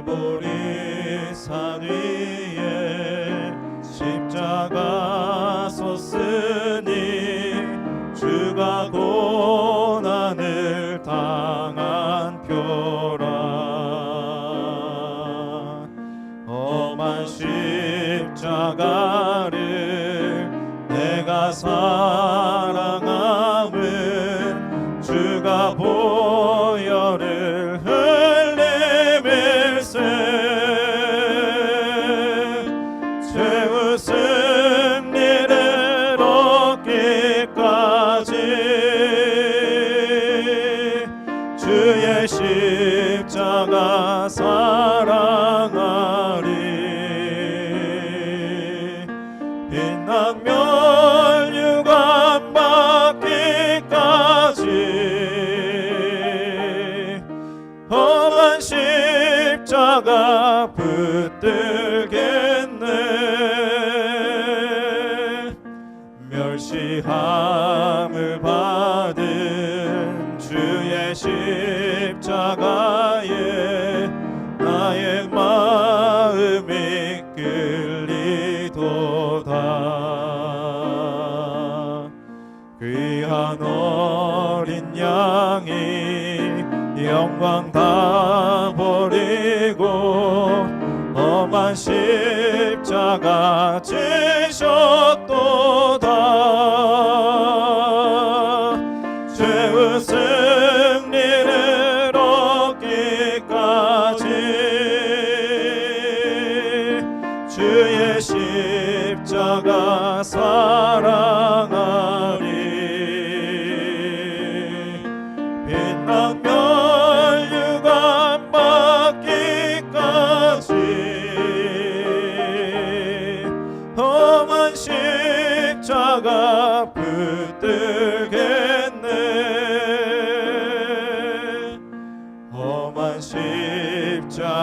갈보리 산 위에 십자가 섰으니 주가 고난을 당한 표라. 험한 십자가를 내가 사랑함은 주가 보혈을 흘리밀세 죄의 승리를 얻기까지 주의 십자가 사랑하리. 빛난 멸류관 받기까지 험한 십자가 붙들겠네. 멸시함을 받은 주의 십자가에 나의 마음이 끌리도다. 귀한 어린 양이 영광 다 버리고 험한 십자가 지셨도다. 죄의 승리를 얻기까지 주의 십자가 사랑하리. 빛난 멸류관 받기까지 험한 십자가 붙들겠네. 험한 십자가에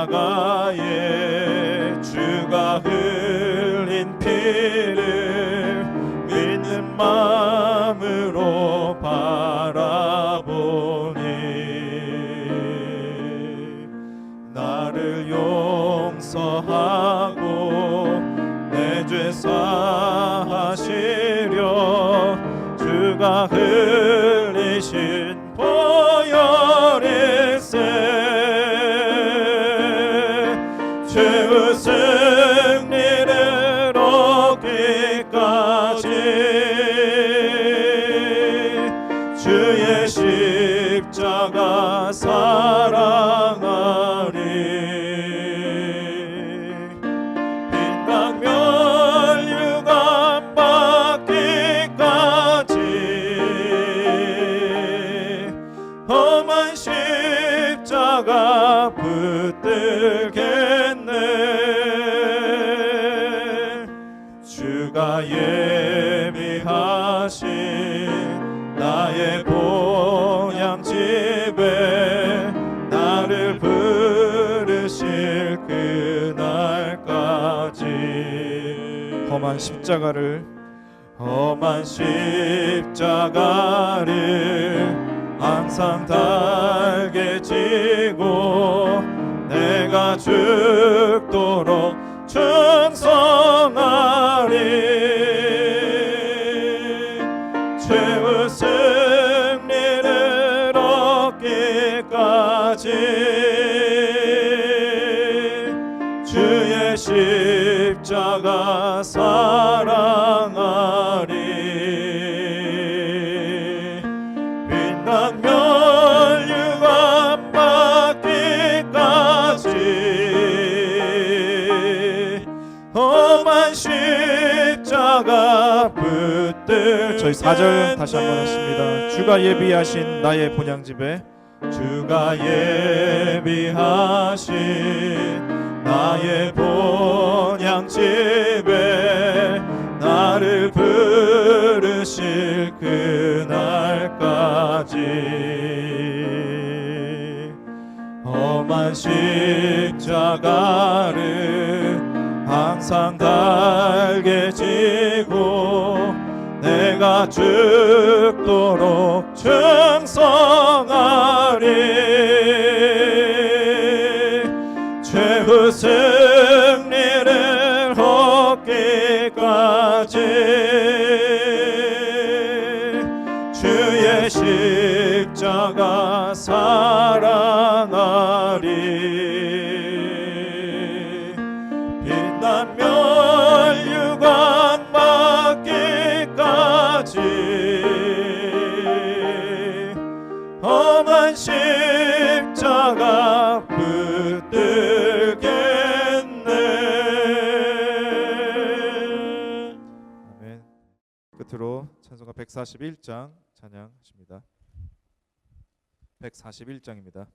주가 흘린 피를 믿는 마음으로 바라보니 나를 용서하고 내 죄 사하시려 주가 흘리신 보혈일세 죄의 승리를 얻기까지 주의 십자가 사랑하리. 빛난 멸류관 받기까지 험한 십자가 붙들겠네. 주가 예비하신 나의 본향집에 나를 부르실 그날까지 험한 십자가를 항상 달게 지고 내가 죽도록 충성하리. 죄의 승리를 얻기까지 주의 십자가 사랑하리. 빛난 멸류관 받기까지 험한 십자가 붙들. 저희 4절 다시 한번 하십니다. 주가 예비하신 나의 본향집에 주가 예비하신 나의 본향집에 나를 부르실 그날까지 험한 십자가를 항상 달게 지고 내가 죽도록 충성하리. 죄 사랑하리. 빛나면 유광 받기까지 험한 십자가 붙들겠네. 아멘. 끝으로 찬송가 141장 찬양하십니다. 141장입니다.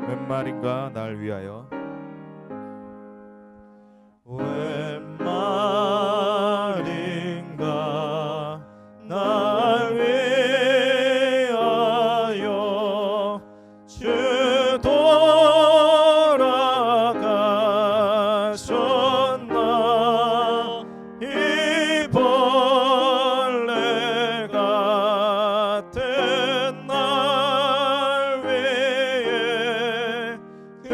웬 말인가 날 위하여, 웬 말인가 날 위하여 주 돌아가셨나. 이 벌레 같은 날 위해 그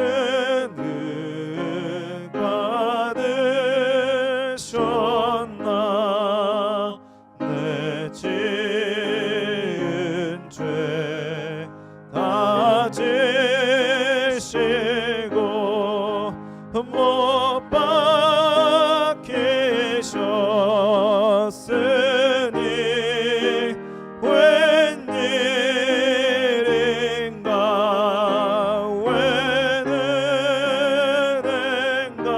받으셨나. 내 지은 죄 다 지시고 못 박히셨으니 웬일인가 웬 은혜인가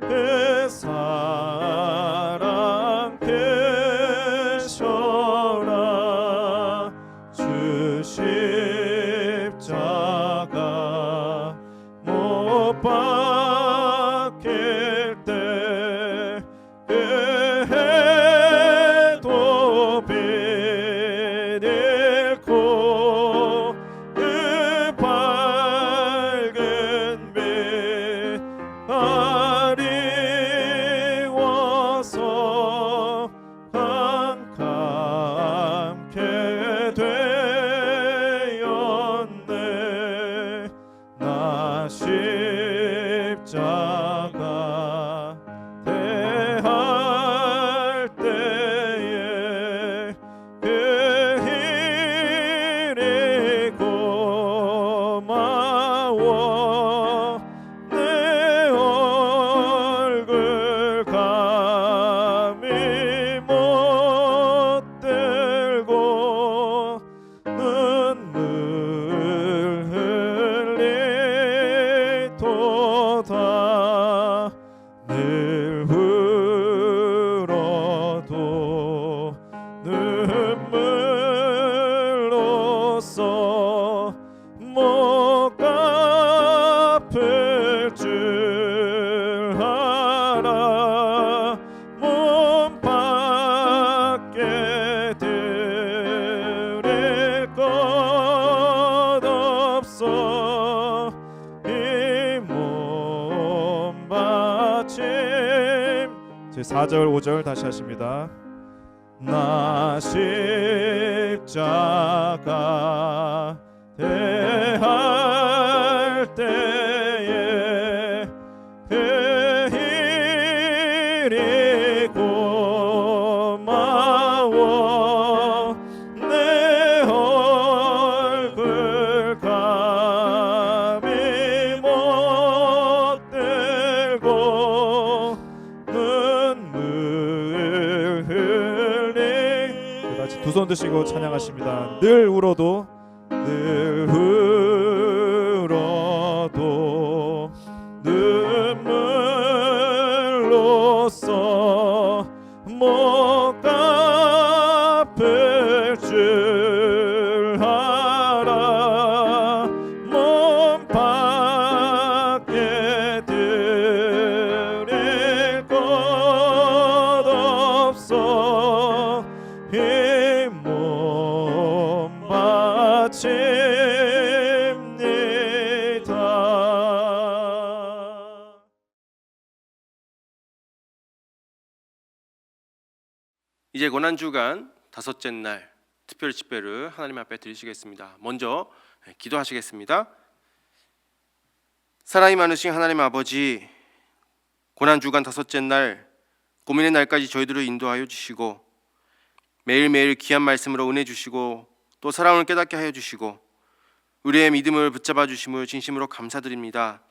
그 사랑 크셔라. 주 십자가 못 박힐 때 그 해도 빛 잃고 그 밝은 빛 아리워서 캄캄케 되었네. 나 십자가 대할 때에 그 일이 고마워. 내 얼굴 감히 못 들고 눈물 흘리도다. 늘 울어도 눈물로써 못 갚을 줄 알아. 몸 밖에 드릴 것 없어. 이 몸 바침. 제 4절 5절 다시 하십니다. 나 십자가 대할 때에 그 일이 고마워. 내 얼굴 감히 못 들고 눈물 흘리. 같이 두 손 드시고 찬양하십니다. 늘 울어도 늘 울어도 눈물로써 못 갚을 줄 알아. 몸 밖에 드릴 것 없어. 이 몸 바칩니다. 이제 고난주간 다섯째 날 특별 집회를 하나님 앞에 드리시겠습니다. 먼저 기도하시겠습니다. 사랑이 많으신 하나님 아버지, 고난주간 다섯째 날 고민의 날까지 저희들을 인도하여 주시고 매일매일 귀한 말씀으로 은혜 주시고 또 사랑을 깨닫게 하여 주시고 우리의 믿음을 붙잡아 주심을 진심으로 감사드립니다.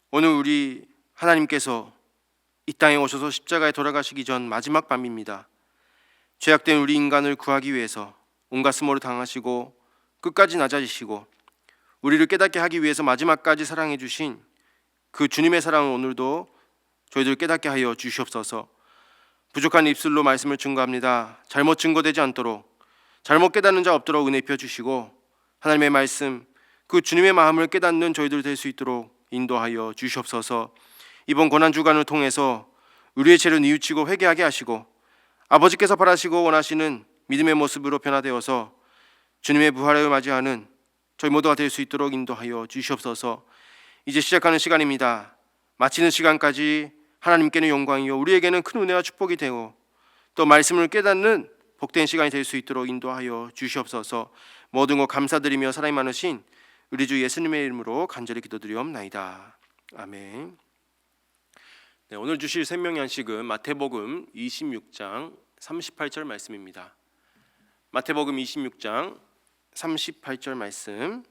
오늘 우리 하나님께서 이 땅에 오셔서 십자가에 돌아가시기 전 마지막 밤입니다. 죄악된 우리 인간을 구하기 위해서 온갖 수모를 당하시고 끝까지 낮아지시고 우리를 깨닫게 하기 위해서 마지막까지 사랑해 주신 그 주님의 사랑을 오늘도 저희들 깨닫게 하여 주시옵소서. 부족한 입술로 말씀을 증거합니다. 잘못 증거되지 않도록, 잘못 깨닫는 자 없도록 은혜 펴 주시고 하나님의 말씀, 그 주님의 마음을 깨닫는 저희들 될 수 있도록 인도하여 주시옵소서. 이번 고난주간을 통해서 우리의 죄를 뉘우치고 회개하게 하시고 아버지께서 바라시고 원하시는 믿음의 모습으로 변화되어서 주님의 부활을 맞이하는 저희 모두가 될 수 있도록 인도하여 주시옵소서. 이제 시작하는 시간입니다. 마치는 시간까지 하나님께는 영광이요 우리에게는 큰 은혜와 축복이 되고 또 말씀을 깨닫는 복된 시간이 될 수 있도록 인도하여 주시옵소서. 모든 것 감사드리며 사랑이 많으신 우리 주 예수님의 이름으로 간절히 기도드리옵나이다. 아멘. 네, 오늘 주실 생명의 안식은 마태복음 26장 38절 말씀입니다. 마태복음 26장 38절 말씀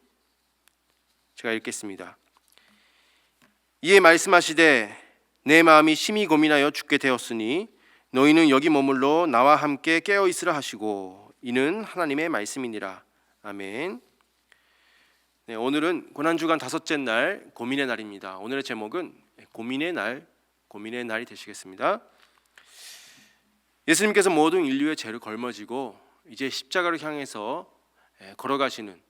제가 읽겠습니다. 이에 말씀하시되 내 마음이 심히 고민하여 죽게 되었으니 너희는 여기 머물러 나와 함께 깨어 있으라 하시고 이는 하나님의 말씀이니라. 아멘. 네, 오늘은 고난주간 다섯째 날 고민의 날입니다. 오늘의 제목은 고민의 날이 되시겠습니다. 예수님께서 모든 인류의 죄를 걸머지고 이제 십자가를 향해서 걸어가시는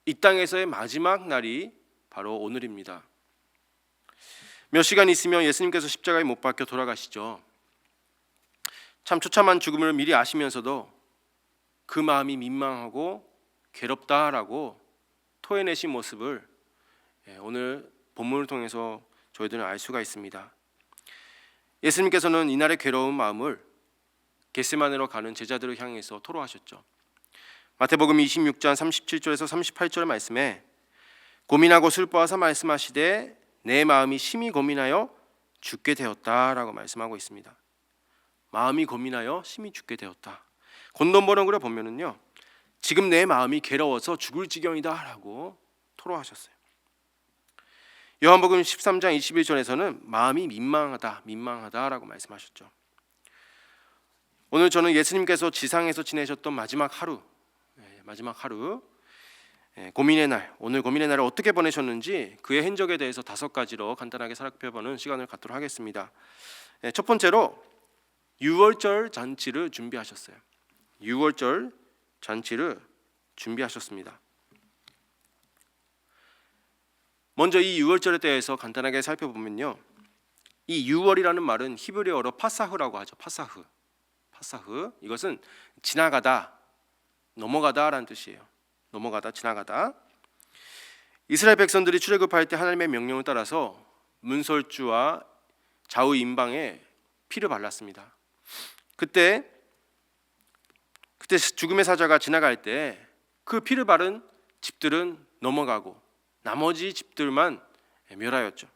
이 땅에서의 마지막 날이 바로 오늘입니다. 몇 시간 있으면 예수님께서 십자가에 못 박혀 돌아가시죠. 참 처참한 죽음을 미리 아시면서도 그 마음이 민망하고 괴롭다라고 토해내신 모습을 오늘 본문을 통해서 저희들은 알 수가 있습니다. 예수님께서는 이날의 괴로운 마음을 겟세마네로 가는 제자들을 향해서 토로하셨죠. 마태복음 26장 37절에서 38절 말씀에 고민하고 슬퍼하사 말씀하시되 내 마음이 심히 고민하여 죽게 되었다라고 말씀하고 있습니다. 마음이 고민하여 심히 죽게 되었다. 곤돈번역으로 보면은요, 지금 내 마음이 괴로워서 죽을 지경이다라고 토로하셨어요. 요한복음 13장 21절에서는 마음이 민망하다라고 말씀하셨죠. 오늘 저는 예수님께서 지상에서 지내셨던 마지막 하루, 고민의 날, 오늘 고민의 날을 어떻게 보내셨는지 그의 행적에 대해서 5가지로 간단하게 살펴보는 시간을 갖도록 하겠습니다. 첫 번째로 유월절 잔치를 준비하셨어요. 유월절 잔치를 준비하셨습니다. 먼저 이 유월절에 대해서 간단하게 살펴보면요, 이 유월이라는 말은 히브리어로 파사흐라고 하죠. 파사흐. 이것은 지나가다, 넘어가다라는 뜻이에요. 넘어가다, 지나가다. 이스라엘 백성들이 출애굽할 때 하나님의 명령을 따라서 문설주와 좌우 임방에 피를 발랐습니다. 그때 죽음의 사자가 지나갈 때 그 피를 바른 집들은 넘어가고 나머지 집들만 멸하였죠.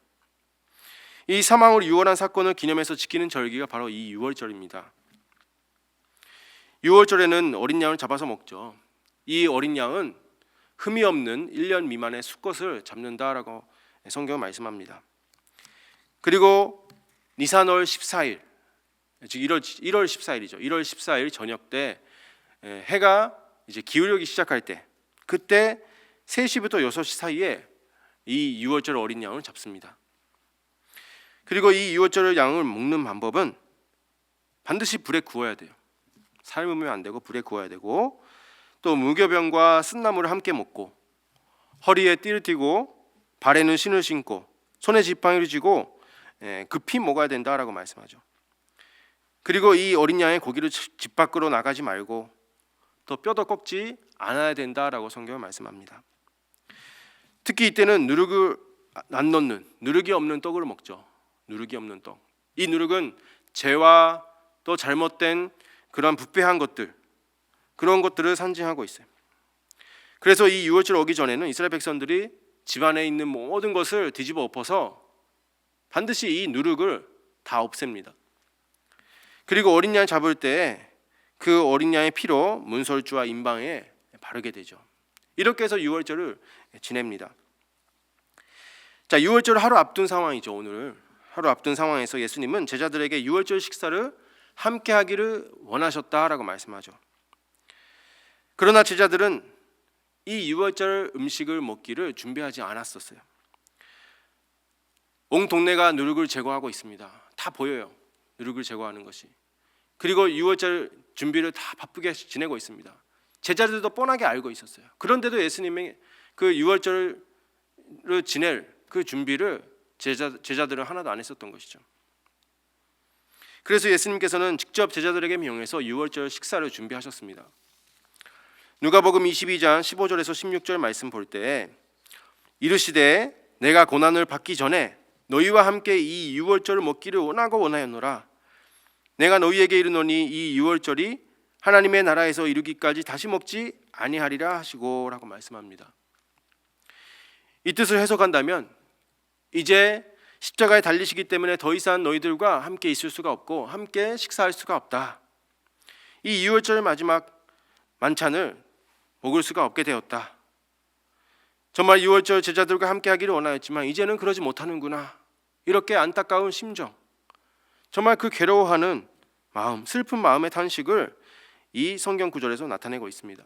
이 사망을 유월한 사건을 기념해서 지키는 절기가 바로 이 유월절입니다. 유월절에는 어린 양을 잡아서 먹죠. 이 어린 양은 흠이 없는 1년 미만의 수컷을 잡는다라고 성경은 말씀합니다. 그리고 니산월 14일, 즉 1월 14일이죠. 1월 14일 저녁 때 해가 이제 기울기 시작할 때, 그때 3시부터 6시 사이에 이 유월절 어린 양을 잡습니다. 그리고 이 유월절 양을 먹는 방법은 반드시 불에 구워야 돼요. 삶으면 안 되고 불에 구워야 되고, 또 무교병과 쓴나물을 함께 먹고 허리에 띠를 띠고 발에는 신을 신고 손에 지팡이를 쥐고 급히 먹어야 된다라고 말씀하죠. 그리고 이 어린 양의 고기를 집 밖으로 나가지 말고 또 뼈도 꺾지 않아야 된다라고 성경은 말씀합니다. 특히 이때는 누룩을 안 넣는, 누룩이 없는 떡을 먹죠. 누룩이 없는 떡. 이 누룩은 죄와 또 잘못된 그런 부패한 것들, 그런 것들을 상징하고 있어요. 그래서 이 유월절 오기 전에는 이스라엘 백성들이 집안에 있는 모든 것을 뒤집어 엎어서 반드시 이 누룩을 다 없앱니다. 그리고 어린 양 잡을 때 그 어린 양의 피로 문설주와 임방에 바르게 되죠. 이렇게 해서 유월절을 지냅니다. 자, 유월절을 하루 앞둔 상황이죠. 오늘 하루 앞둔 상황에서 예수님은 제자들에게 유월절 식사를 함께 하기를 원하셨다라고 말씀하죠. 그러나 제자들은 이 유월절 음식을 먹기를 준비하지 않았었어요. 온 동네가 누룩을 제거하고 있습니다. 다 보여요. 누룩을 제거하는 것이. 그리고 유월절 준비를 다 바쁘게 지내고 있습니다. 제자들도 뻔하게 알고 있었어요. 그런데도 예수님의 그 유월절을 지낼 그 준비를 제자들은 하나도 안 했었던 것이죠. 그래서 예수님께서는 직접 제자들에게 명해서 유월절 식사를 준비하셨습니다. 누가복음 22장 15절에서 16절 말씀 볼 때 이르시되 내가 고난을 받기 전에 너희와 함께 이 유월절을 먹기를 원하였노라. 내가 너희에게 이르노니 이 유월절이 하나님의 나라에서 이르기까지 다시 먹지 아니하리라 하시고 라고 말씀합니다. 이 뜻을 해석한다면 이제 십자가에 달리시기 때문에 더 이상 너희들과 함께 있을 수가 없고 함께 식사할 수가 없다. 이 유월절 마지막 만찬을 먹을 수가 없게 되었다. 정말 유월절 제자들과 함께 하기를 원하였지만 이제는 그러지 못하는구나. 이렇게 안타까운 심정, 정말 그 괴로워하는 마음, 슬픈 마음의 탄식을 이 성경 구절에서 나타내고 있습니다.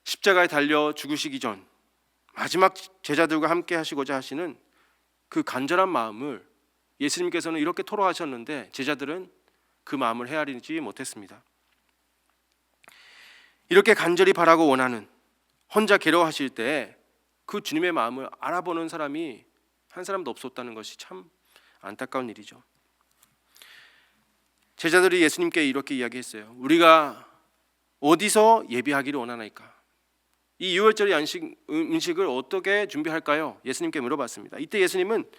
십자가에 달려 죽으시기 전 마지막 제자들과 함께 하시고자 하시는 그 간절한 마음을 예수님께서는 이렇게 토로하셨는데 제자들은 그 마음을 헤아리지 못했습니다. 이렇게 간절히 바라고 원하는, 혼자 괴로워하실 때 그 주님의 마음을 알아보는 사람이 한 사람도 없었다는 것이 참 안타까운 일이죠. 제자들이 예수님께 이렇게 이야기했어요. 우리가 어디서 예비하기를 원하나이까? 이 유월절 음식을 어떻게 준비할까요? 예수님께 물어봤습니다. 이때 예수님은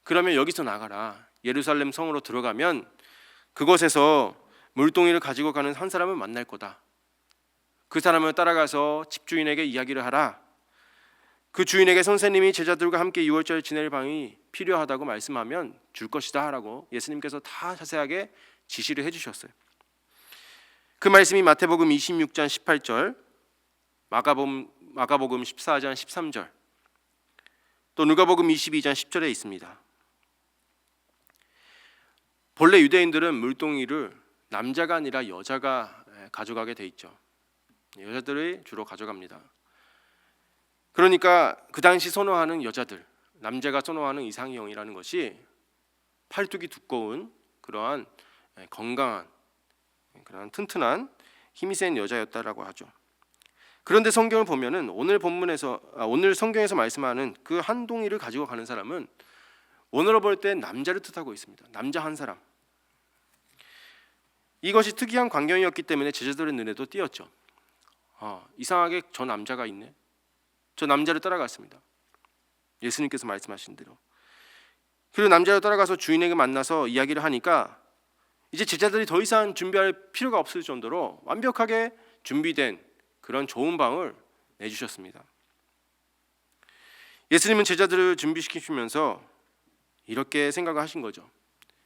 그러면 여기서 나가라. 예루살렘 성으로 들어가면 그곳에서 물동이를 가지고 가는 한 사람을 만날 거다. 그 사람을 따라가서 집주인에게 이야기를 하라. 그 주인에게 선생님이 제자들과 함께 유월절 지낼 방이 필요하다고 말씀하면 줄 것이다 라고 예수님께서 다 자세하게 지시를 해주셨어요. 그 말씀이 마태복음 26장 18절, 마가복음 14장 13절, 또 누가복음 22장 10절에 있습니다. 본래 유대인들은 물동이를 남자가 아니라 여자가 가져가게 돼 있죠. 여자들이 주로 가져갑니다. 그러니까 그 당시 선호하는 여자들, 남자가 선호하는 이상형이라는 것이 팔뚝이 두꺼운 그러한 건강한, 그러한 튼튼한 힘이 센 여자였다라고 하죠. 그런데 성경을 보면은 오늘 성경에서 말씀하는 그 한 동이를 가지고 가는 사람은 원어로 볼 때 남자를 뜻하고 있습니다. 남자 한 사람. 이것이 특이한 광경이었기 때문에 제자들의 눈에도 띄었죠. 이상하게 저 남자가 있네. 저 남자를 따라갔습니다. 예수님께서 말씀하신 대로. 그리고 남자를 따라가서 주인에게 만나서 이야기를 하니까 이제 제자들이 더 이상 준비할 필요가 없을 정도로 완벽하게 준비된 그런 좋은 방을 내주셨습니다. 예수님은 제자들을 준비시키시면서 이렇게 생각을 하신 거죠.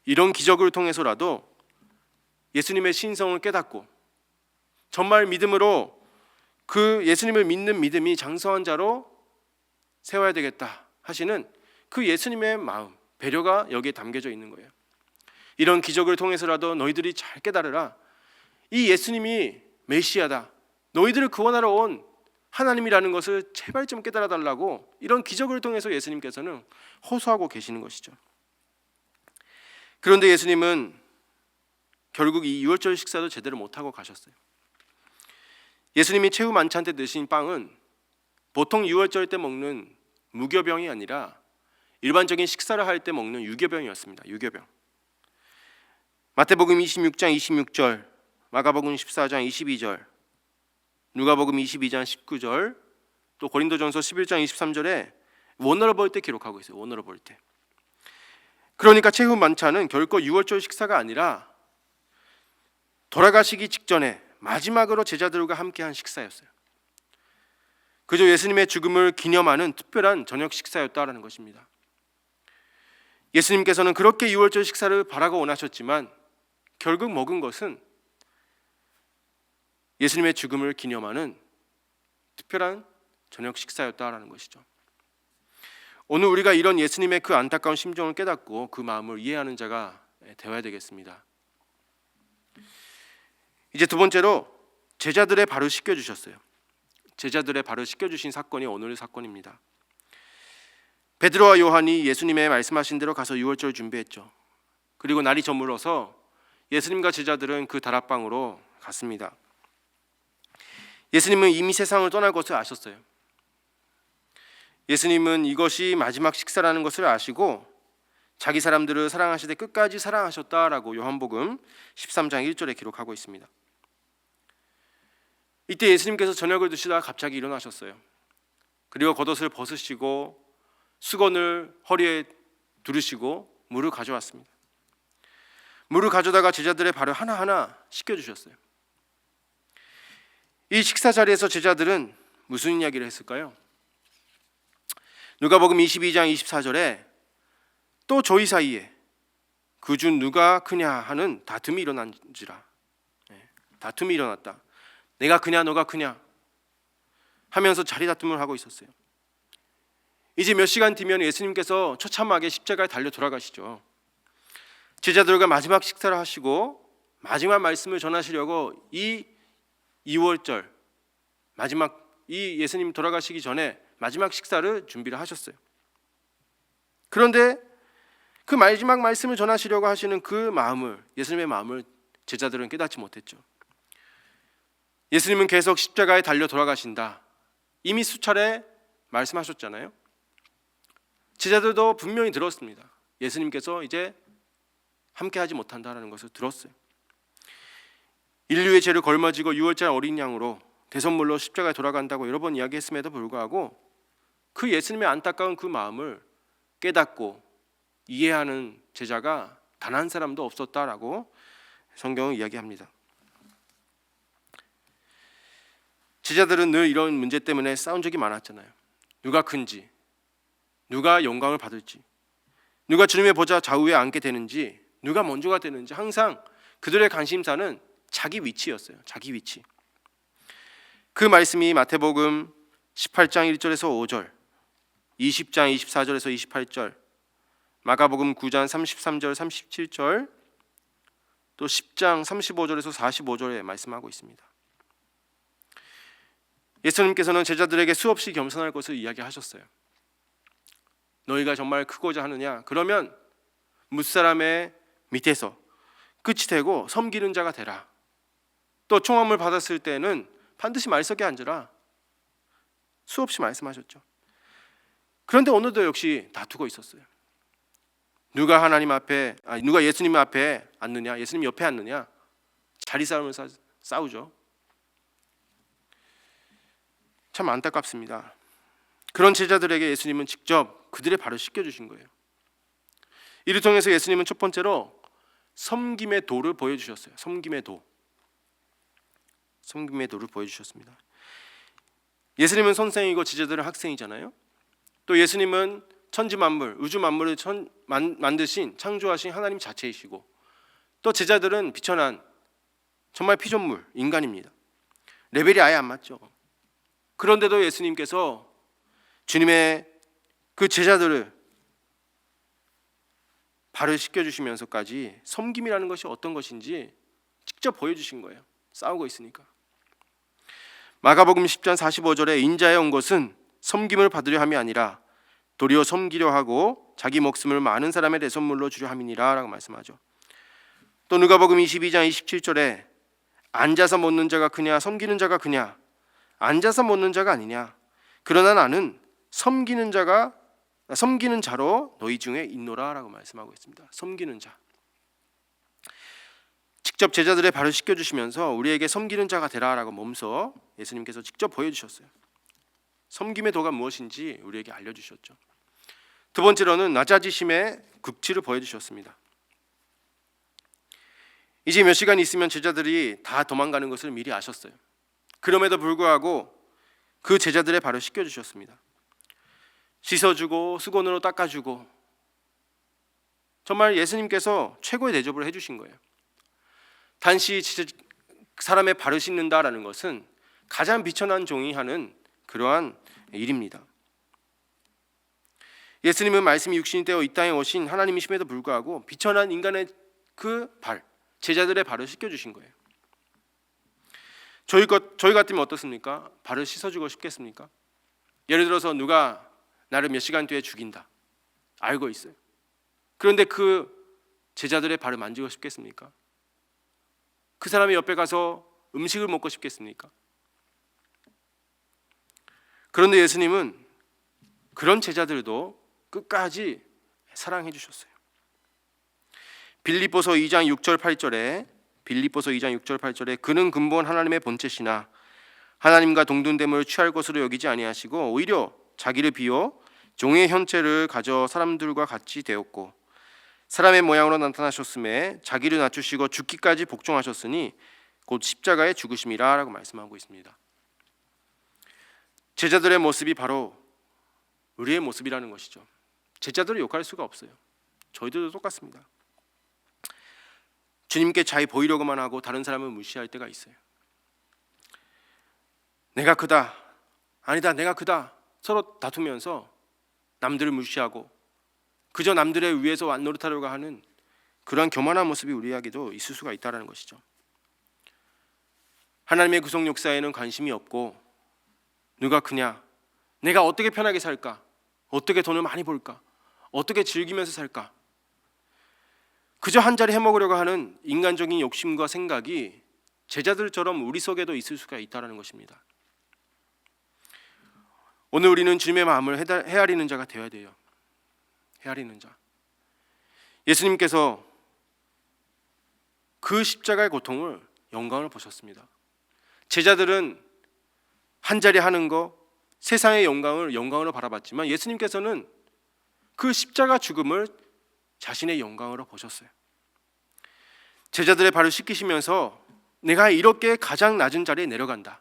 이런 기적을 통해서라도 예수님의 신성을 깨닫고 정말 믿음으로 그 예수님을 믿는 믿음이 장성한 자로 세워야 되겠다 하시는 그 예수님의 마음, 배려가 여기에 담겨져 있는 거예요. 이런 기적을 통해서라도 너희들이 잘 깨달으라. 이 예수님이 메시아다. 너희들을 구원하러 온 하나님이라는 것을 제발 좀 깨달아 달라고 이런 기적을 통해서 예수님께서는 호소하고 계시는 것이죠. 그런데 예수님은 결국 이 유월절 식사도 제대로 못하고 가셨어요. 예수님이 최후 만찬 때 드신 빵은 보통 유월절 때 먹는 무교병이 아니라 일반적인 식사를 할 때 먹는 유교병이었습니다. 유교병. 마태복음 26장 26절, 마가복음 14장 22절, 누가복음 22장 19절, 또 고린도전서 11장 23절에 원어로 볼 때 기록하고 있어요. 원어로 볼 때. 그러니까 최후 만찬은 결코 유월절 식사가 아니라 돌아가시기 직전에 마지막으로 제자들과 함께한 식사였어요. 그저 예수님의 죽음을 기념하는 특별한 저녁 식사였다라는 것입니다. 예수님께서는 그렇게 유월절 식사를 바라고 원하셨지만 결국 먹은 것은 예수님의 죽음을 기념하는 특별한 저녁 식사였다라는 것이죠. 오늘 우리가 이런 예수님의 그 안타까운 심정을 깨닫고 그 마음을 이해하는 자가 되어야 되겠습니다. 이제 두 번째로 제자들의 발을 씻겨주셨어요. 제자들의 발을 씻겨주신 사건이 오늘의 사건입니다. 베드로와 요한이 예수님의 말씀하신 대로 가서 유월절 준비했죠. 그리고 날이 저물어서 예수님과 제자들은 그 다락방으로 갔습니다. 예수님은 이미 세상을 떠날 것을 아셨어요. 예수님은 이것이 마지막 식사라는 것을 아시고 자기 사람들을 사랑하시되 끝까지 사랑하셨다라고 요한복음 13장 1절에 기록하고 있습니다. 이때 예수님께서 저녁을 드시다가 갑자기 일어나셨어요. 그리고 겉옷을 벗으시고 수건을 허리에 두르시고 물을 가져왔습니다. 물을 가져다가 제자들의 발을 하나하나 씻겨주셨어요. 이 식사 자리에서 제자들은 무슨 이야기를 했을까요? 누가복음 22장 24절에 또 저희 사이에 그 중 누가 크냐 하는 다툼이 일어난지라. 다툼이 일어났다. 내가 크냐 너가 크냐 하면서 자리 다툼을 하고 있었어요. 이제 몇 시간 뒤면 예수님께서 처참하게 십자가에 달려 돌아가시죠. 제자들과 마지막 식사를 하시고 마지막 말씀을 전하시려고 이 2월절 마지막 이 예수님 돌아가시기 전에 마지막 식사를 준비를 하셨어요. 그런데 그 마지막 말씀을 전하시려고 하시는 그 마음을, 예수님의 마음을 제자들은 깨닫지 못했죠. 예수님은 계속 십자가에 달려 돌아가신다. 이미 수차례 말씀하셨잖아요. 제자들도 분명히 들었습니다. 예수님께서 이제 함께하지 못한다라는 것을 들었어요. 인류의 죄를 걸머지고 유월절 어린 양으로 대선물로 십자가에 돌아간다고 여러 번 이야기했음에도 불구하고 그 예수님의 안타까운 그 마음을 깨닫고 이해하는 제자가 단 한 사람도 없었다라고 성경은 이야기합니다. 제자들은 늘 이런 문제 때문에 싸운 적이 많았잖아요. 누가 큰지, 누가 영광을 받을지, 누가 주님의 보좌 좌우에 앉게 되는지, 누가 먼저가 되는지 항상 그들의 관심사는 자기 위치였어요. 자기 위치. 그 말씀이 마태복음 18장 1절에서 5절, 20장 24절에서 28절, 마가복음 9장 33절 37절, 또 10장 35절에서 45절에 말씀하고 있습니다. 예수님께서는 제자들에게 수없이 겸손할 것을 이야기하셨어요. 너희가 정말 크고자 하느냐? 그러면 무사람의 밑에서 끝이 되고 섬기는 자가 되라. 또 총함을 받았을 때는 반드시 말석에 앉으라. 수없이 말씀하셨죠. 그런데 오늘도 역시 다투고 있었어요. 누가 하나님 앞에, 누가 예수님 앞에 앉느냐, 예수님 옆에 앉느냐, 자리 싸움을 싸우죠. 참 안타깝습니다. 그런 제자들에게 예수님은 직접 그들의 발을 씻겨주신 거예요. 이를 통해서 예수님은 첫 번째로 섬김의 도를 보여주셨어요. 섬김의 도. 섬김의 도를 보여주셨습니다. 예수님은 선생이고 제자들은 학생이잖아요. 또 예수님은 천지 만물, 우주 만물을 만드신 창조하신 하나님 자체이시고, 또 제자들은 비천한 정말 피조물, 인간입니다. 레벨이 아예 안 맞죠. 그런데도 예수님께서 주님의 그 제자들을 발을 씻겨주시면서까지 섬김이라는 것이 어떤 것인지 직접 보여주신 거예요. 싸우고 있으니까. 마가복음 10장 45절에 인자에 온 것은 섬김을 받으려 함이 아니라 도리어 섬기려 하고 자기 목숨을 많은 사람의 대선물로 주려 함이니라 라고 말씀하죠. 또 누가복음 22장 27절에 앉아서 먹는 자가 크냐 섬기는 자가 크냐, 앉아서 먹는 자가 아니냐, 그러나 나는 섬기는 자로 너희 중에 있노라 라고 말씀하고 있습니다. 섬기는 자. 직접 제자들의 발을 씻겨주시면서 우리에게 섬기는 자가 되라 라고 몸소 예수님께서 직접 보여주셨어요. 섬김의 도가 무엇인지 우리에게 알려주셨죠. 두 번째로는 낮아지심의 극치를 보여주셨습니다. 이제 몇 시간 있으면 제자들이 다 도망가는 것을 미리 아셨어요. 그럼에도 불구하고 그 제자들의 발을 씻겨주셨습니다. 씻어주고 수건으로 닦아주고 정말 예수님께서 최고의 대접을 해주신 거예요. 단시 사람의 발을 씻는다라는 것은 가장 비천한 종이 하는 그러한 일입니다. 예수님은 말씀이 육신이 되어 이 땅에 오신 하나님이심에도 불구하고 비천한 인간의 그 발, 제자들의 발을 씻겨주신 거예요. 저희 같으면 어떻습니까? 발을 씻어주고 싶겠습니까? 예를 들어서 누가 나를 몇 시간 뒤에 죽인다, 알고 있어요. 그런데 그 제자들의 발을 만지고 싶겠습니까? 그 사람이 옆에 가서 음식을 먹고 싶겠습니까? 그런데 예수님은 그런 제자들도 끝까지 사랑해 주셨어요. 빌립보서 2장 6절 8절에 그는 근본 하나님의 본체시나 하나님과 동등됨을 취할 것으로 여기지 아니하시고 오히려 자기를 비워 종의 형체를 가져 사람들과 같이 되었고 사람의 모양으로 나타나셨음에 자기를 낮추시고 죽기까지 복종하셨으니 곧 십자가의 죽으심이라 라고 말씀하고 있습니다. 제자들의 모습이 바로 우리의 모습이라는 것이죠. 제자들을 욕할 수가 없어요. 저희들도 똑같습니다. 주님께 잘 보이려고만 하고 다른 사람을 무시할 때가 있어요. 내가 크다, 아니다 내가 크다 서로 다투면서 남들을 무시하고 그저 남들의 위에서 완노릇하려고 하는 그러한 교만한 모습이 우리에게도 있을 수가 있다는 것이죠. 하나님의 구속 역사에는 관심이 없고 누가 크냐, 내가 어떻게 편하게 살까, 어떻게 돈을 많이 벌까, 어떻게 즐기면서 살까, 그저 한 자리 해먹으려고 하는 인간적인 욕심과 생각이 제자들처럼 우리 속에도 있을 수가 있다는 것입니다. 오늘 우리는 주님의 마음을 헤아리는 자가 되어야 돼요. 헤아리는 자. 예수님께서 그 십자가의 고통을 영광을 보셨습니다. 제자들은 한 자리 하는 거, 세상의 영광으로 바라봤지만 예수님께서는 그 십자가 죽음을 자신의 영광으로 보셨어요. 제자들의 발을 씻기시면서 내가 이렇게 가장 낮은 자리에 내려간다.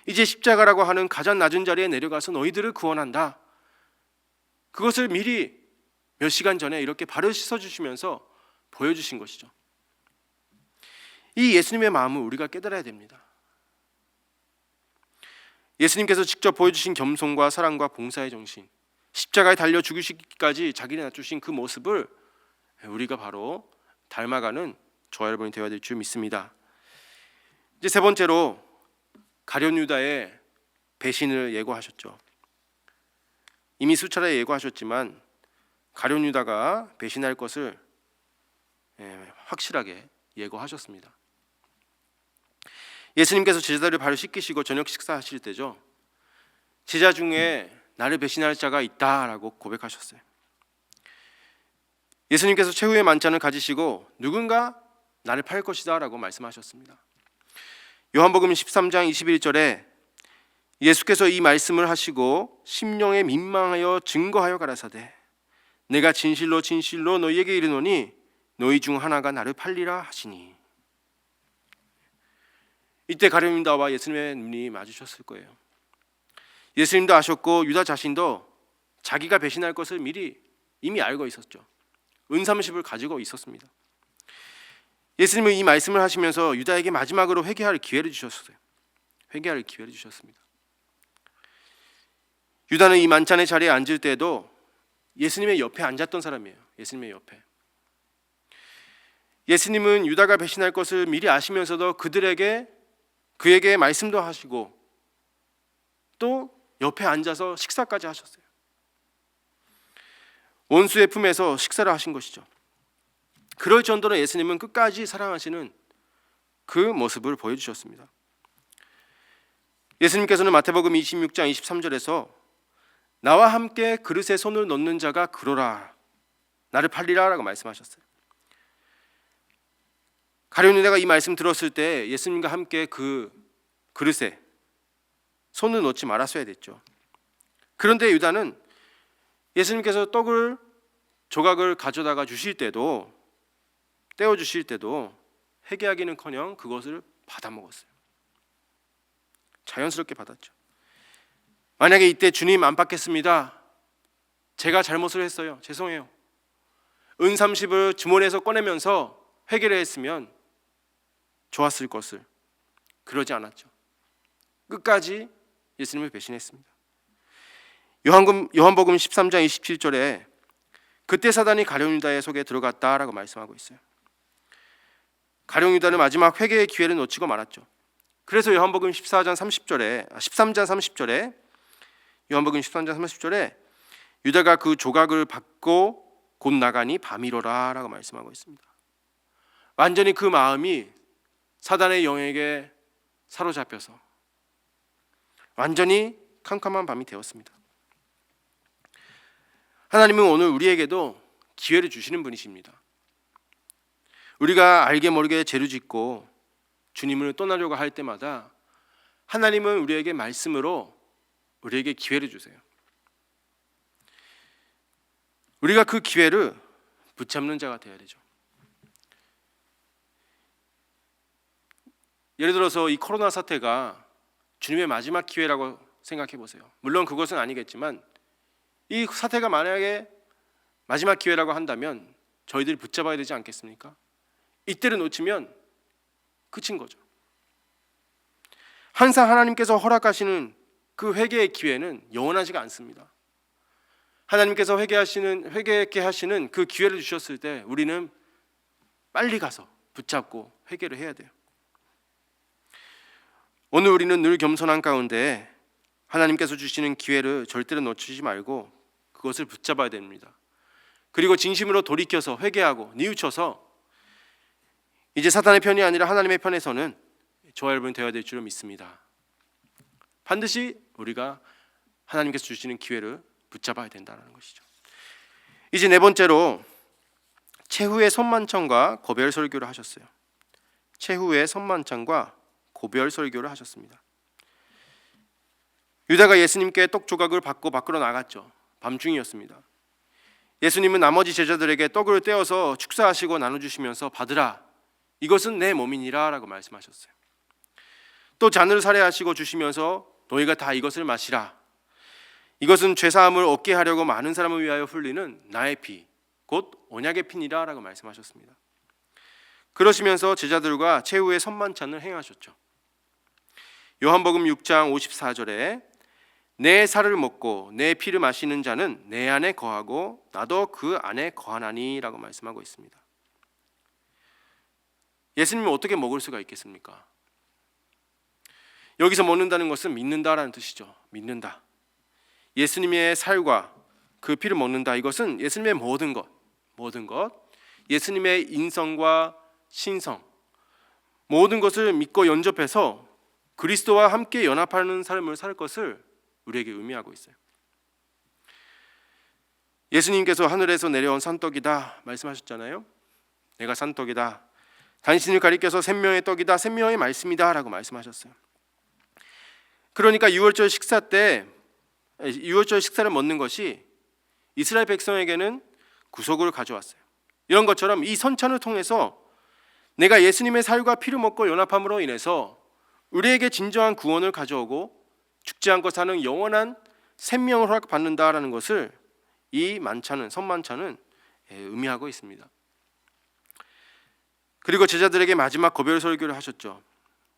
이제 십자가라고 하는 가장 낮은 자리에 내려가서 너희들을 구원한다. 그것을 미리 몇 시간 전에 이렇게 발을 씻어주시면서 보여주신 것이죠. 이 예수님의 마음을 우리가 깨달아야 됩니다. 예수님께서 직접 보여주신 겸손과 사랑과 봉사의 정신, 십자가에 달려 죽으시기까지 자기를 낮추신 그 모습을 우리가 바로 닮아가는 저와 여러분이 되어야 될 줄 믿습니다. 이제 세 번째로 가룟 유다의 배신을 예고하셨죠. 이미 수차례 예고하셨지만 가룟 유다가 배신할 것을 확실하게 예고하셨습니다. 예수님께서 제자들을 발을 씻기시고 저녁 식사하실 때죠, 제자 중에 나를 배신할 자가 있다라고 고백하셨어요. 예수님께서 최후의 만찬을 가지시고 누군가 나를 팔 것이다 라고 말씀하셨습니다. 요한복음 13장 21절에 예수께서 이 말씀을 하시고 심령에 민망하여 증거하여 가라사대 내가 진실로 진실로 너희에게 이르노니 너희 중 하나가 나를 팔리라 하시니. 이때 가룟 유다와 예수님의 눈이 마주쳤을 거예요. 예수님도 아셨고 유다 자신도 자기가 배신할 것을 미리 이미 알고 있었죠. 은삼십을 가지고 있었습니다. 예수님은 이 말씀을 하시면서 유다에게 마지막으로 회개할 기회를 주셨어요. 회개할 기회를 주셨습니다. 유다는 이 만찬의 자리에 앉을 때도 예수님의 옆에 앉았던 사람이에요. 예수님의 옆에. 예수님은 유다가 배신할 것을 미리 아시면서도 그에게 말씀도 하시고 또 옆에 앉아서 식사까지 하셨어요. 원수의 품에서 식사를 하신 것이죠. 그럴 정도로 예수님은 끝까지 사랑하시는 그 모습을 보여주셨습니다. 예수님께서는 마태복음 26장 23절에서 나와 함께 그릇에 손을 넣는 자가 그러라, 나를 팔리라 라고 말씀하셨어요. 가룟 유다가 이 말씀 들었을 때 예수님과 함께 그 그릇에 손을 넣지 말았어야 됐죠. 그런데 유다는 예수님께서 떡을 조각을 가져다가 주실 때도, 떼어 주실 때도 회개하기는커녕 그것을 받아 먹었어요. 자연스럽게 받았죠. 만약에 이때 주님 안 받겠습니다, 제가 잘못을 했어요, 죄송해요, 은 30을 주머니에서 꺼내면서 회개를 했으면 좋았을 것을 그러지 않았죠. 끝까지 예수님을 배신했습니다. 요한복음 13장 27절에 그때 사단이 가룟 유다의 속에 들어갔다라고 말씀하고 있어요. 가룟 유다는 마지막 회개의 기회를 놓치고 말았죠. 그래서 요한복음 13장 30절에 요한복음 13장 30절에 유다가 그 조각을 받고 곧 나가니 밤이로라 라고 말씀하고 있습니다. 완전히 그 마음이 사단의 영에게 사로잡혀서 완전히 캄캄한 밤이 되었습니다. 하나님은 오늘 우리에게도 기회를 주시는 분이십니다. 우리가 알게 모르게 죄를 짓고 주님을 떠나려고 할 때마다 하나님은 우리에게 말씀으로 우리에게 기회를 주세요. 우리가 그 기회를 붙잡는 자가 되어야 되죠. 예를 들어서 이 코로나 사태가 주님의 마지막 기회라고 생각해 보세요. 물론 그것은 아니겠지만 이 사태가 만약에 마지막 기회라고 한다면 저희들이 붙잡아야 되지 않겠습니까? 이때를 놓치면 끝인 거죠. 항상 하나님께서 허락하시는 그 회개의 기회는 영원하지가 않습니다. 하나님께서 회개하게 하시는 그 기회를 주셨을 때 우리는 빨리 가서 붙잡고 회개를 해야 돼요. 오늘 우리는 늘 겸손한 가운데 하나님께서 주시는 기회를 절대로 놓치지 말고 그것을 붙잡아야 됩니다. 그리고 진심으로 돌이켜서 회개하고 뉘우쳐서 이제 사탄의 편이 아니라 하나님의 편에서는 저와 여러분 되어야 될 줄을 믿습니다. 반드시 우리가 하나님께서 주시는 기회를 붙잡아야 된다는 것이죠. 이제 네 번째로 최후의 선만찬과 고별 설교를 하셨어요. 최후의 선만찬과 고별 설교를 하셨습니다. 유다가 예수님께 떡 조각을 받고 밖으로 나갔죠. 밤중이었습니다. 예수님은 나머지 제자들에게 떡을 떼어서 축사하시고 나눠주시면서 받으라, 이것은 내 몸이니라 라고 말씀하셨어요. 또 잔을 살해하시고 주시면서 너희가 다 이것을 마시라, 이것은 죄사함을 얻게 하려고 많은 사람을 위하여 흘리는 나의 피, 곧 언약의 피니라 라고 말씀하셨습니다. 그러시면서 제자들과 최후의 선만찬을 행하셨죠. 요한복음 6장 54절에 내 살을 먹고 내 피를 마시는 자는 내 안에 거하고 나도 그 안에 거하나니 라고 말씀하고 있습니다. 예수님이 어떻게 먹을 수가 있겠습니까? 여기서 먹는다는 것은 믿는다라는 뜻이죠. 믿는다. 예수님의 살과 그 피를 먹는다, 이것은 예수님의 모든 것, 예수님의 인성과 신성, 모든 것을 믿고 연접해서 그리스도와 함께 연합하는 삶을 살 것을 우리에게 의미하고 있어요. 예수님께서 하늘에서 내려온 산떡이다 말씀하셨잖아요. 내가 산떡이다, 당신을 가리켜서 생명의 떡이다, 생명의 말씀이다 라고 말씀하셨어요. 그러니까 유월절 식사를 먹는 것이 이스라엘 백성에게는 구속을 가져왔어요. 이런 것처럼 이 선찬을 통해서 내가 예수님의 살과 피를 먹고 연합함으로 인해서 우리에게 진정한 구원을 가져오고 죽지 않고 사는 영원한 생명을 허락받는다라는 것을 이 선만찬은 의미하고 있습니다. 그리고 제자들에게 마지막 고별 설교를 하셨죠.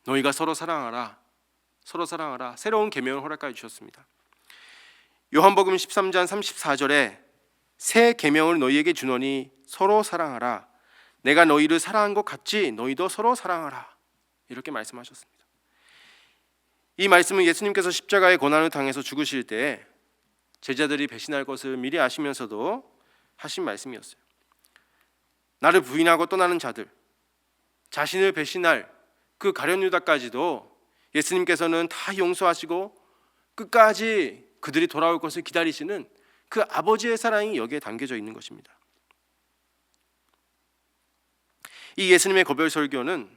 너희가 서로 사랑하라, 새로운 계명을 허락하여 주셨습니다. 요한복음 13장 34절에 새 계명을 너희에게 주노니 서로 사랑하라, 내가 너희를 사랑한 것 같이 너희도 서로 사랑하라, 이렇게 말씀하셨습니다. 이 말씀은 예수님께서 십자가의 고난을 당해서 죽으실 때 제자들이 배신할 것을 미리 아시면서도 하신 말씀이었어요. 나를 부인하고 떠나는 자들, 자신을 배신할 그 가룟 유다까지도 예수님께서는 다 용서하시고 끝까지 그들이 돌아올 것을 기다리시는 그 아버지의 사랑이 여기에 담겨져 있는 것입니다. 이 예수님의 고별 설교는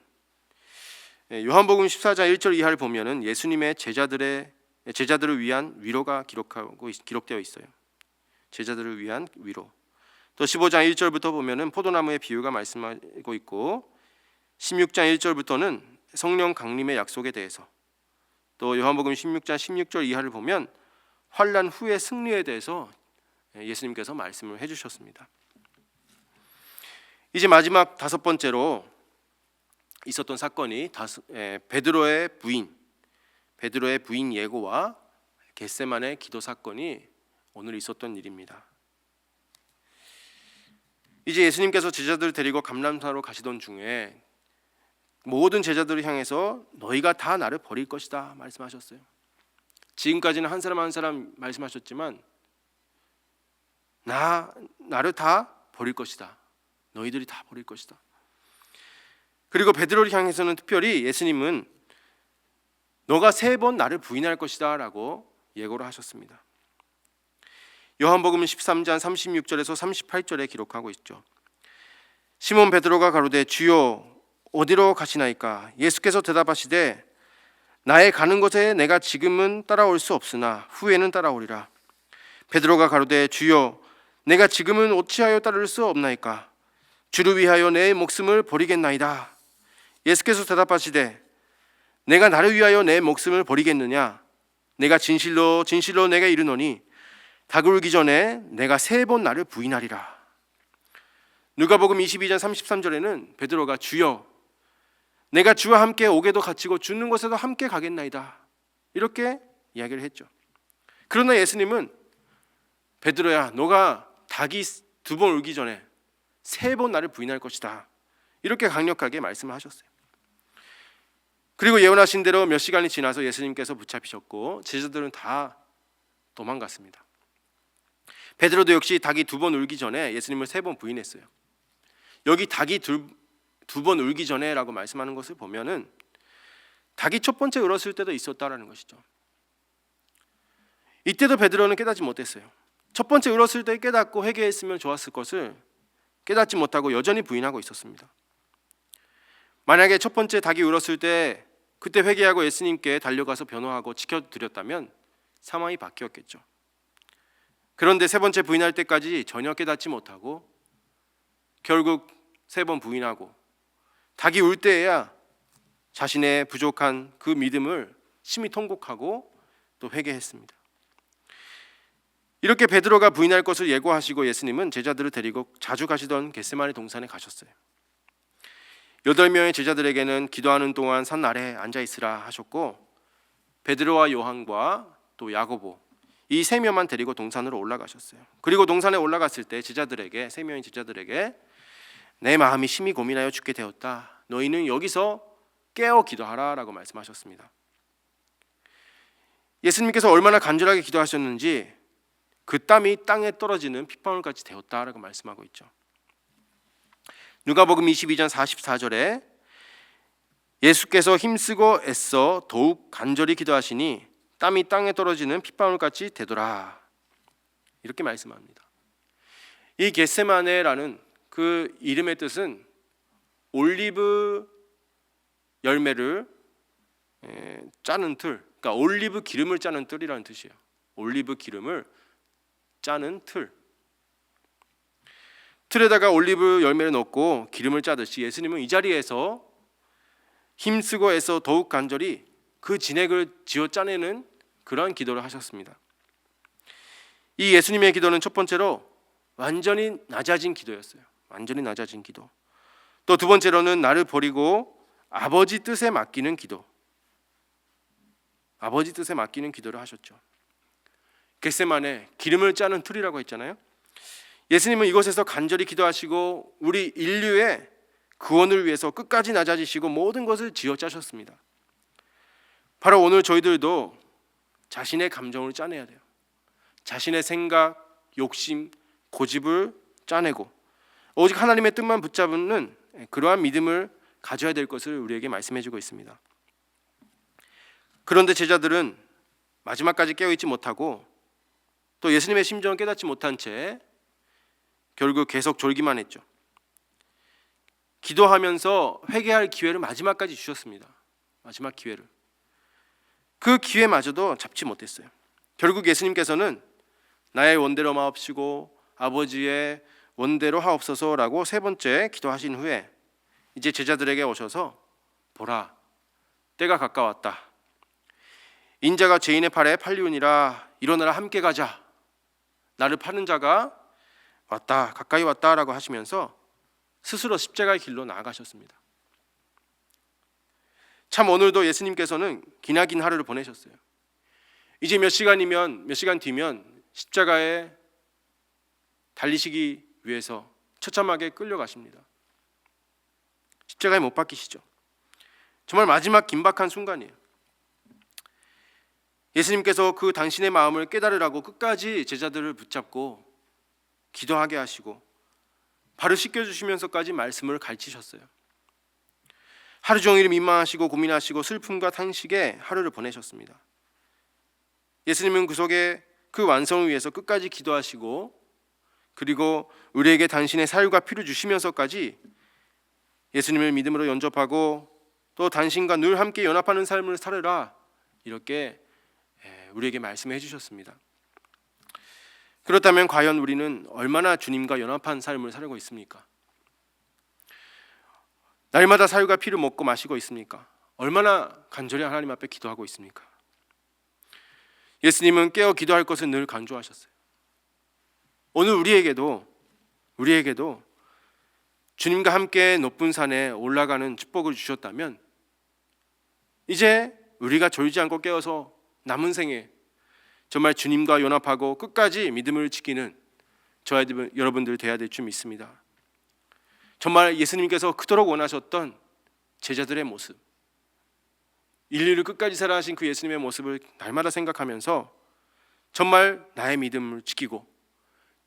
요한복음 14장 1절 이하를 보면은 예수님의 제자들을 위한 위로가 기록되어 있어요. 제자들을 위한 위로. 또 15장 1절부터 보면은 포도나무의 비유가 말씀하고 있고 16장 1절부터는 성령 강림의 약속에 대해서, 또 요한복음 16장 16절 이하를 보면 환난 후의 승리에 대해서 예수님께서 말씀을 해주셨습니다. 이제 마지막 다섯 번째로 있었던 사건이 베드로의 부인 예고와 겟세마네 기도 사건이 오늘 있었던 일입니다. 이제 예수님께서 제자들을 데리고 감람산으로 가시던 중에 모든 제자들을 향해서 너희가 다 나를 버릴 것이다 말씀하셨어요. 지금까지는 한 사람 한 사람 말씀하셨지만 나를 다 버릴 것이다. 너희들이 다 버릴 것이다. 그리고 베드로를 향해서는 특별히 예수님은 너가 3번 나를 부인할 것이다 라고 예고를 하셨습니다. 요한복음 13장 36절에서 38절에 기록하고 있죠. 시몬 베드로가 가로되 주여 어디로 가시나이까? 예수께서 대답하시되 나의 가는 곳에 내가 지금은 따라올 수 없으나 후에는 따라오리라. 베드로가 가로되 주여 내가 지금은 어찌하여 따를 수 없나이까? 주를 위하여 내 목숨을 버리겠나이다. 예수께서 대답하시되 내가 나를 위하여 내 목숨을 버리겠느냐? 내가 진실로 진실로 내가 이르노니 닭 울기 전에 내가 3번 나를 부인하리라. 누가복음 22장 33절에는 베드로가 주여 내가 주와 함께 오게도 갇히고 죽는 곳에도 함께 가겠나이다 이렇게 이야기를 했죠. 그러나 예수님은 베드로야 너가 닭이 2번 울기 전에 3번 나를 부인할 것이다 이렇게 강력하게 말씀을 하셨어요. 그리고 예언하신 대로 몇 시간이 지나서 예수님께서 붙잡히셨고 제자들은 다 도망갔습니다. 베드로도 역시 닭이 2번 울기 전에 예수님을 3번 부인했어요. 여기 닭이 2번 울기 전에라고 말씀하는 것을 보면은 닭이 첫 번째 울었을 때도 있었다라는 것이죠. 이때도 베드로는 깨닫지 못했어요. 첫 번째 울었을 때 깨닫고 회개했으면 좋았을 것을 깨닫지 못하고 여전히 부인하고 있었습니다. 만약에 첫 번째 닭이 울었을 때 그때 회개하고 예수님께 달려가서 변호하고 지켜드렸다면 상황이 바뀌었겠죠. 그런데 3번째 부인할 때까지 전혀 깨닫지 못하고 결국 3번 부인하고 닭이 울 때에야 자신의 부족한 그 믿음을 심히 통곡하고 또 회개했습니다. 이렇게 베드로가 부인할 것을 예고하시고 예수님은 제자들을 데리고 자주 가시던 겟세마네 동산에 가셨어요. 8명의 제자들에게는 기도하는 동안 산 아래 앉아 있으라 하셨고 베드로와 요한과 또 야고보 이 3명만 데리고 동산으로 올라가셨어요. 그리고 동산에 올라갔을 때 3명의 제자들에게 내 마음이 심히 고민하여 죽게 되었다. 너희는 여기서 깨어 기도하라 라고 말씀하셨습니다. 예수님께서 얼마나 간절하게 기도하셨는지 그 땀이 땅에 떨어지는 핏방울같이 되었다라고 말씀하고 있죠. 누가복음 22장 44절에 예수께서 힘쓰고 애써 더욱 간절히 기도하시니 땀이 땅에 떨어지는 핏방울같이 되더라 이렇게 말씀합니다. 이 겟세마네라는 그 이름의 뜻은 올리브 열매를 짜는 틀, 그러니까 올리브 기름을 짜는 틀이라는 뜻이에요. 올리브 기름을 짜는 틀. 틀에다가 올리브 열매를 넣고 기름을 짜듯이 예수님은 이 자리에서 힘쓰고 애써 더욱 간절히 그 진액을 지어 짜내는 그러한 기도를 하셨습니다. 이 예수님의 기도는 첫 번째로 완전히 낮아진 기도였어요. 완전히 낮아진 기도. 또 두 번째로는 나를 버리고 아버지 뜻에 맡기는 기도. 아버지 뜻에 맡기는 기도를 하셨죠. 겟세마네 기름을 짜는 틀이라고 했잖아요. 예수님은 이곳에서 간절히 기도하시고 우리 인류의 구원을 위해서 끝까지 낮아지시고 모든 것을 지어 짜셨습니다. 바로 오늘 저희들도 자신의 감정을 짜내야 돼요. 자신의 생각, 욕심, 고집을 짜내고 오직 하나님의 뜻만 붙잡는 그러한 믿음을 가져야 될 것을 우리에게 말씀해주고 있습니다. 그런데 제자들은 마지막까지 깨어있지 못하고 또 예수님의 심정을 깨닫지 못한 채 결국 계속 졸기만 했죠. 기도하면서 회개할 기회를 마지막까지 주셨습니다. 마지막 기회를. 그 기회마저도 잡지 못했어요. 결국 예수님께서는 나의 원대로 마옵시고 아버지의 원대로 하옵소서라고 3번째 기도하신 후에 이제 제자들에게 오셔서 보라, 때가 가까웠다. 인자가 죄인의 팔에 팔리우니라. 일어나라, 함께 가자. 나를 파는 자가 왔다, 가까이 왔다라고 하시면서 스스로 십자가의 길로 나아가셨습니다. 참 오늘도 예수님께서는 기나긴 하루를 보내셨어요. 이제 몇 시간 뒤면 십자가에 달리시기 위해서 처참하게 끌려가십니다. 십자가에 못 박히시죠. 정말 마지막 긴박한 순간이에요. 예수님께서 그 당신의 마음을 깨달으라고 끝까지 제자들을 붙잡고 기도하게 하시고 발을 씻겨주시면서까지 말씀을 가르치셨어요. 하루 종일 민망하시고 고민하시고 슬픔과 탄식의 하루를 보내셨습니다. 예수님은 그 속에 그 완성을 위해서 끝까지 기도하시고 그리고 우리에게 당신의 사유가 피를 주시면서까지 예수님을 믿음으로 영접하고 또 당신과 늘 함께 연합하는 삶을 살으라, 이렇게 우리에게 말씀해 주셨습니다. 그렇다면 과연 우리는 얼마나 주님과 연합한 삶을 살고 있습니까? 날마다 사유가 피를 먹고 마시고 있습니까? 얼마나 간절히 하나님 앞에 기도하고 있습니까? 예수님은 깨어 기도할 것을 늘 강조하셨어요. 오늘 우리에게도 주님과 함께 높은 산에 올라가는 축복을 주셨다면 이제 우리가 졸지 않고 깨어서 남은 생에 정말 주님과 연합하고 끝까지 믿음을 지키는 저와 여러분들 되어야 될 줄 믿습니다. 정말 예수님께서 그토록 원하셨던 제자들의 모습, 인류를 끝까지 사랑하신 그 예수님의 모습을 날마다 생각하면서 정말 나의 믿음을 지키고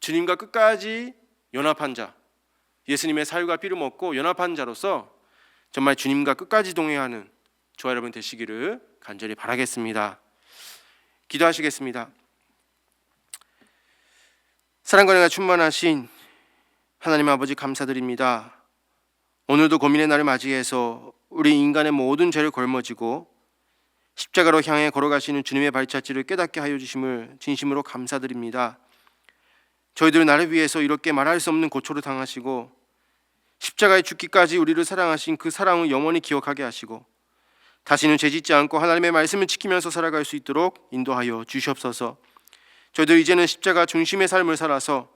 주님과 끝까지 연합한 자, 예수님의 사유가 피를 먹고 연합한 자로서 정말 주님과 끝까지 동행하는 저와 여러분 되시기를 간절히 바라겠습니다. 기도하시겠습니다. 사랑과 은혜가 충만하신 하나님 아버지, 감사드립니다. 오늘도 고민의 날을 맞이해서 우리 인간의 모든 죄를 걸머지고 십자가로 향해 걸어가시는 주님의 발자취를 깨닫게 하여 주심을 진심으로 감사드립니다. 저희들 나를 위해서 이렇게 말할 수 없는 고초를 당하시고 십자가에 죽기까지 우리를 사랑하신 그 사랑을 영원히 기억하게 하시고 다시는 죄짓지 않고 하나님의 말씀을 지키면서 살아갈 수 있도록 인도하여 주시옵소서. 저희들 이제는 십자가 중심의 삶을 살아서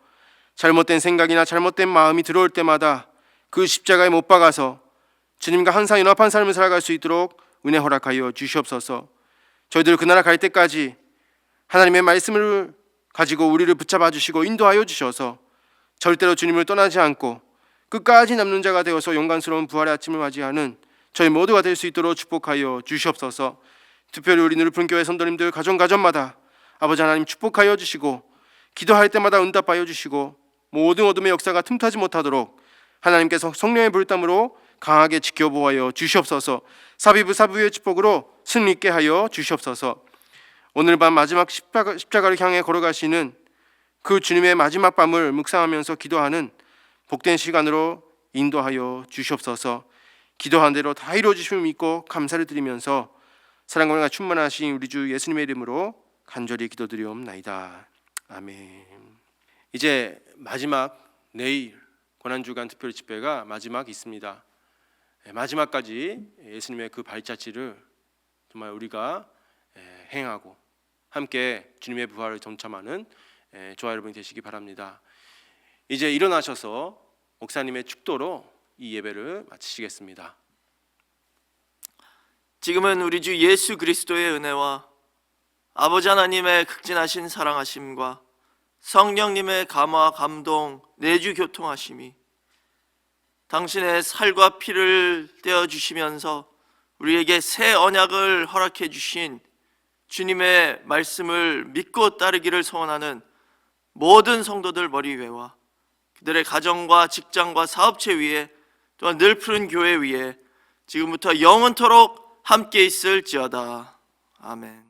잘못된 생각이나 잘못된 마음이 들어올 때마다 그 십자가에 못 박아서 주님과 항상 연합한 삶을 살아갈 수 있도록 은혜 허락하여 주시옵소서. 저희들 그 나라 갈 때까지 하나님의 말씀을 가지고 우리를 붙잡아 주시고 인도하여 주셔서 절대로 주님을 떠나지 않고 끝까지 남는 자가 되어서 영광스러운 부활의 아침을 맞이하는 저희 모두가 될 수 있도록 축복하여 주시옵소서. 특별히 우리 누르푸른 교회 성도님들 가정마다 아버지 하나님 축복하여 주시고 기도할 때마다 응답하여 주시고 모든 어둠의 역사가 틈타지 못하도록 하나님께서 성령의 불담으로 강하게 지켜보아여 주시옵소서. 사비부 사부의 축복으로 승리 있게 하여 주시옵소서. 오늘 밤 마지막 십자가를 향해 걸어가시는 그 주님의 마지막 밤을 묵상하면서 기도하는 복된 시간으로 인도하여 주시옵소서. 기도한 대로 다 이루어지심을 믿고 감사를 드리면서 사랑과 은혜가 충만하신 우리 주 예수님의 이름으로 간절히 기도드리옵나이다. 아멘. 이제 마지막 내일 고난주간 특별 집회가 마지막 있습니다. 마지막까지 예수님의 그 발자취를 정말 우리가 행하고 함께 주님의 부활을 동참하는 저와 여러분이 되시기 바랍니다. 이제 일어나셔서 목사님의 축도로 이 예배를 마치시겠습니다. 지금은 우리 주 예수 그리스도의 은혜와 아버지 하나님의 극진하신 사랑하심과 성령님의 감화 감동 내주 교통하심이 당신의 살과 피를 떼어 주시면서 우리에게 새 언약을 허락해 주신 주님의 말씀을 믿고 따르기를 소원하는 모든 성도들 머리 위에와 그들의 가정과 직장과 사업체 위에 또한 늘 푸른 교회 위에 지금부터 영원토록 함께 있을지어다. 아멘.